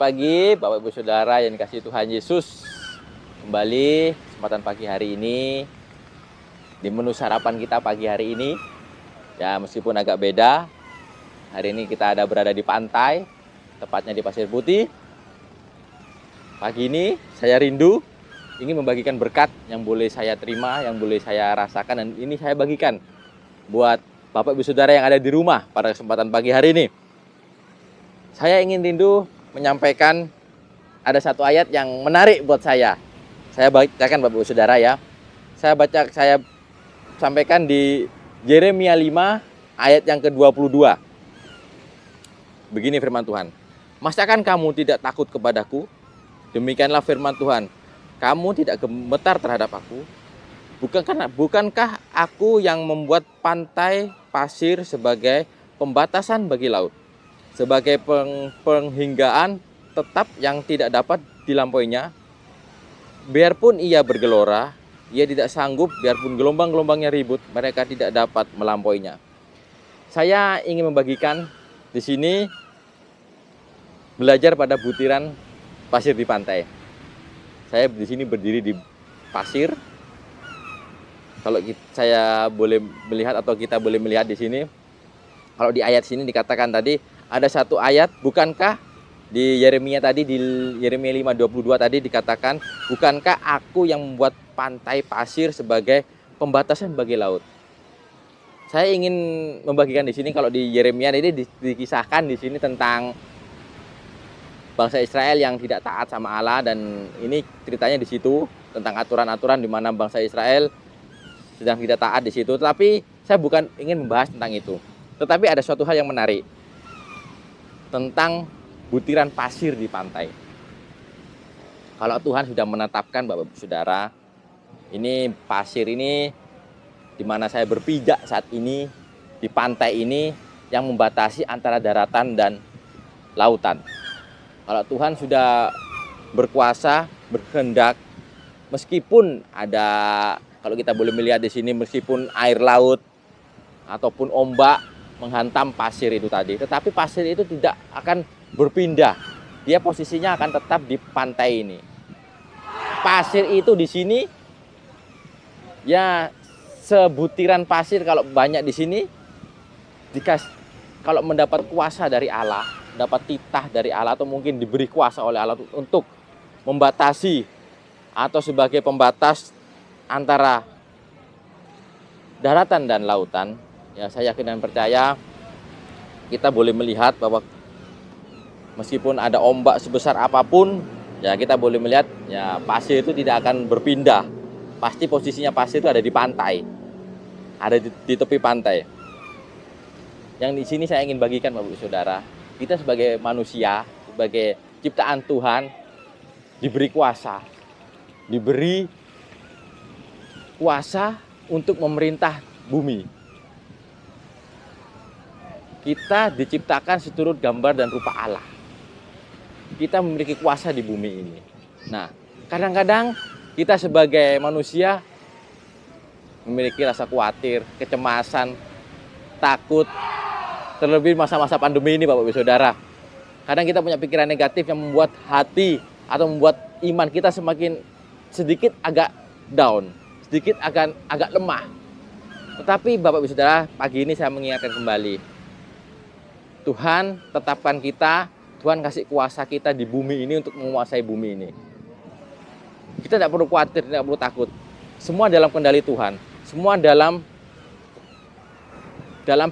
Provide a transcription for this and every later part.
pagi Bapak Ibu Saudara yang dikasihi Tuhan Yesus. Kembali kesempatan pagi hari ini di menu sarapan kita pagi hari ini. Ya, meskipun agak beda. Hari ini kita berada di pantai, tepatnya di Pasir Putih. Pagi ini saya rindu ingin membagikan berkat yang boleh saya terima, yang boleh saya rasakan, dan ini saya bagikan buat Bapak Ibu Saudara yang ada di rumah pada kesempatan pagi hari ini. Saya ingin rindu menyampaikan ada satu ayat yang menarik buat saya. Saya bacakan Bapak Ibu Saudara ya. Saya sampaikan di Yeremia 5 ayat yang ke-22. Begini firman Tuhan. Masakan kamu tidak takut kepadaku? Demikianlah firman Tuhan. Kamu tidak gemetar terhadap aku? Bukankah aku yang membuat pantai pasir sebagai pembatasan bagi laut? Sebagai penghinggaan tetap yang tidak dapat dilampauinya. Biarpun ia bergelora, ia tidak sanggup, biarpun gelombang-gelombangnya ribut, mereka tidak dapat melampauinya. Saya ingin membagikan di sini belajar pada butiran pasir di pantai. Saya di sini berdiri di pasir. Kalau saya boleh melihat atau kita boleh melihat di sini, kalau di ayat sini dikatakan tadi ada satu ayat, bukankah di Yeremia tadi, di Yeremia 5:22 tadi dikatakan, bukankah aku yang membuat pantai pasir sebagai pembatasan bagi laut? Saya ingin membagikan di sini, kalau di Yeremia ini dikisahkan di sini tentang bangsa Israel yang tidak taat sama Allah, dan ini ceritanya di situ tentang aturan-aturan di mana bangsa Israel sedang tidak taat di situ. Tapi saya bukan ingin membahas tentang itu. Tetapi ada suatu hal yang menarik tentang butiran pasir di pantai. Kalau Tuhan sudah menetapkan Bapak Ibu Saudara, ini pasir ini di mana saya berpijak saat ini, di pantai ini yang membatasi antara daratan dan lautan. Kalau Tuhan sudah berkuasa, berkehendak, meskipun ada, kalau kita boleh melihat di sini, meskipun air laut ataupun ombak menghantam pasir itu tadi, tetapi pasir itu tidak akan berpindah. Dia posisinya akan tetap di pantai ini. Pasir itu di sini ya sebutiran pasir, kalau banyak di sini kalau mendapat kuasa dari Allah, dapat titah dari Allah, atau mungkin diberi kuasa oleh Allah untuk membatasi atau sebagai pembatas antara daratan dan lautan, ya saya yakin dan percaya kita boleh melihat bahwa meskipun ada ombak sebesar apapun, ya kita boleh melihat ya pasir itu tidak akan berpindah. Pasti posisinya pasir itu ada di pantai, ada di tepi pantai. Yang di sini saya ingin bagikan Bapak Ibu Saudara, kita sebagai manusia, sebagai ciptaan Tuhan, diberi kuasa untuk memerintah bumi. Kita diciptakan seturut gambar dan rupa Allah. Kita memiliki kuasa di bumi ini. Nah, kadang-kadang kita sebagai manusia memiliki rasa khawatir, kecemasan, takut. Terlebih masa-masa pandemi ini Bapak Ibu Saudara. Kadang kita punya pikiran negatif yang membuat hati atau membuat iman kita semakin sedikit agak down, sedikit agak lemah. Tetapi Bapak Ibu Saudara, pagi ini saya mengingatkan kembali, Tuhan tetapkan kita, Tuhan kasih kuasa kita di bumi ini untuk menguasai bumi ini. Kita tidak perlu khawatir, tidak perlu takut. Semua dalam kendali Tuhan, semua dalam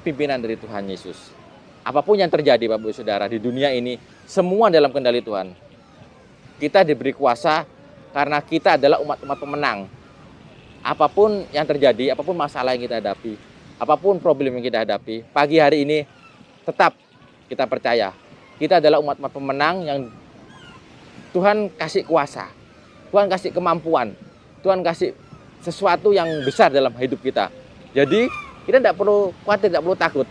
pimpinan dari Tuhan Yesus. Apapun yang terjadi Bapak Ibu Saudara di dunia ini, semua dalam kendali Tuhan. Kita diberi kuasa karena kita adalah umat-umat pemenang. Apapun yang terjadi, apapun masalah yang kita hadapi, apapun problem yang kita hadapi, pagi hari ini tetap kita percaya, kita adalah umat-umat pemenang yang Tuhan kasih kuasa, Tuhan kasih kemampuan, Tuhan kasih sesuatu yang besar dalam hidup kita. Jadi kita tidak perlu khawatir, tidak perlu takut.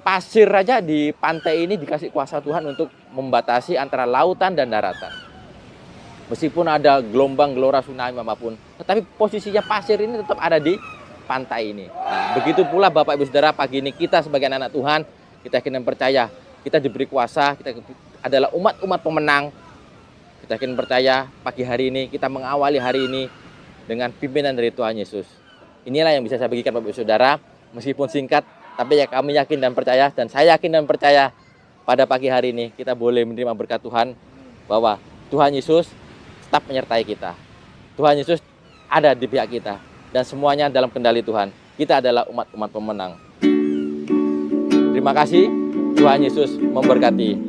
Pasir aja di pantai ini dikasih kuasa Tuhan untuk membatasi antara lautan dan daratan. Meskipun ada gelombang, gelora, tsunami apapun, tetapi posisinya pasir ini tetap ada di pantai ini. Nah, begitu pula Bapak Ibu Saudara, pagi ini kita sebagai anak-anak Tuhan, kita yakin dan percaya, kita diberi kuasa, kita adalah umat-umat pemenang. Kita yakin percaya pagi hari ini kita mengawali hari ini dengan pimpinan dari Tuhan Yesus. Inilah yang bisa saya bagikan Bapak Ibu Saudara, meskipun singkat, tapi ya kami yakin dan percaya, dan saya yakin dan percaya pada pagi hari ini kita boleh menerima berkat Tuhan, bahwa Tuhan Yesus tetap menyertai kita. Tuhan Yesus ada di pihak kita, dan semuanya dalam kendali Tuhan. Kita adalah umat-umat pemenang. Terima kasih, Tuhan Yesus memberkati.